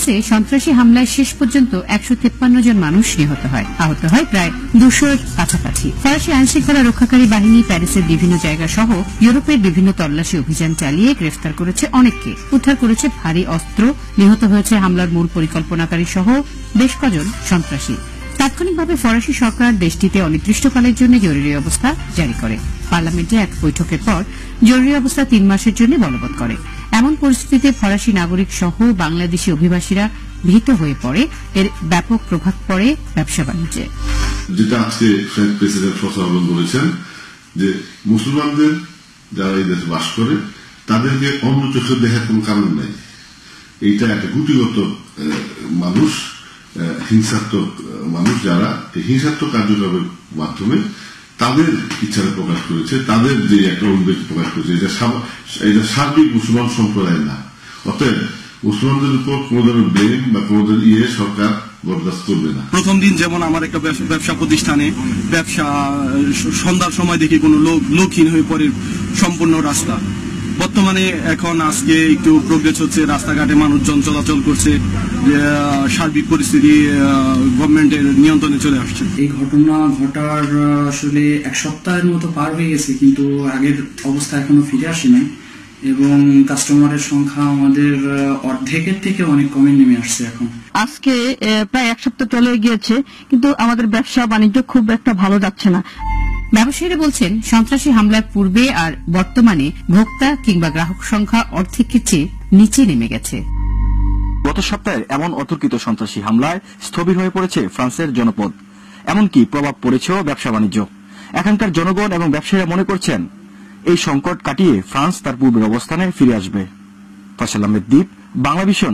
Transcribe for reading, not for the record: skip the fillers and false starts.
ফ্রান্সে সন্ত্রাসী হামলায় শেষ পর্যন্ত 153 জন মানুষ নিহত হয়, আহত হয় প্রায় 200-র কাছাকাছি। ফরাসি আইনশৃঙ্খলা রক্ষাকারী বাহিনী প্যারিসের বিভিন্ন জায়গা সহ ইউরোপের বিভিন্ন তল্লাশি অভিযান চালিয়ে গ্রেফতার করেছে অনেককে, উদ্ধার করেছে ভারী অস্ত্র, নিহত হয়েছে হামলার মূল পরিকল্পনাকারী সহ বেশ কজন সন্ত্রাসী। তাৎক্ষণিকভাবে ফরাসি সরকার দেশটিতে অনির্দিষ্টকালের জন্য জরুরি অবস্থা জারি করে। পার্লামেন্টে এক বৈঠকের পর জরুরি অবস্থা 3 মাসের জন্য বলবৎ করে। এমন পরিস্থিতিতে ফরাসি নাগরিক সহ বাংলাদেশি অভিবাসীরা ভীত হয়ে পড়ে। এর ব্যাপক প্রভাব পড়ে ব্যবসা বাণিজ্যে। যেটা আজকে ফ্রেঞ্চ প্রেসিডেন্ট ফ্রান্সোয়া হলন্দ বলেছেন যে মুসলমানদের যারা এই দেশে বাস করে তাদেরকে অন্য চোখে দেখার কোন কারণ নাই। এইটা একটা গুটিগত মানুষ, হিংসাত্মক মানুষ, যারা এই হিংসাত্মক কার্যক্রমের মাধ্যমে তাদের ইচ্ছাটা প্রকাশ করেছে, তাদের যে একটা অভিব্যক্তি প্রকাশ করেছে, এটা সার্বিক মুসলমান সম্প্রদায় না। অতএব মুসলমানদের উপর কোন ধরনের ব্লেম বা কোন ধরনের সরকার বরদাস্ত করবে না। প্রথম দিন যেমন আমার একটা ব্যবসা প্রতিষ্ঠানে ব্যবসা সন্ধ্যার সময় দেখি কোনো লোকহীন হয়ে পড়ে সম্পূর্ণ রাস্তা। বর্তমানে এখন আজকে একটু প্রোগ্রেস হচ্ছে, রাস্তাঘাটে মানুষজন চলাচল করছে, সার্বিক পরিস্থিতি গভর্নমেন্টের নিয়ন্ত্রণে চলে আসছে। এই ঘটনা ঘটার আসলে 1 সপ্তাহের মতো পার হয়ে গেছে, কিন্তু আগের অবস্থা এখনো ফিরে আসে নাই এবং কাস্টমারের সংখ্যা আমাদের অর্ধেকের থেকে অনেক কমে নেমে আসছে। এখন আজকে প্রায় 1 সপ্তাহ চলে গিয়েছে, কিন্তু আমাদের ব্যবসা বাণিজ্য খুব একটা ভালো যাচ্ছে না। ব্যবসায়ীরা বলছেন সন্ত্রাসী হামলার পূর্বে আর বর্তমানে ভোক্তা কিংবা গ্রাহক সংখ্যা অর্ধেকের চেয়ে নিচে নেমে গেছে। গত সপ্তাহের এমন অতর্কিত সন্ত্রাসী হামলায় স্থবির হয়ে পড়েছে ফ্রান্সের জনপদ, এমনকি প্রভাব পড়েছেও ব্যবসা বাণিজ্য। এখানকার জনগণ এবং ব্যবসায়ীরা মনে করছেন এই সংকট কাটিয়ে ফ্রান্স তার পূর্বের অবস্থানে ফিরে আসবে। ফয়সাল আহমেদ দীপ, বাংলাভিশন।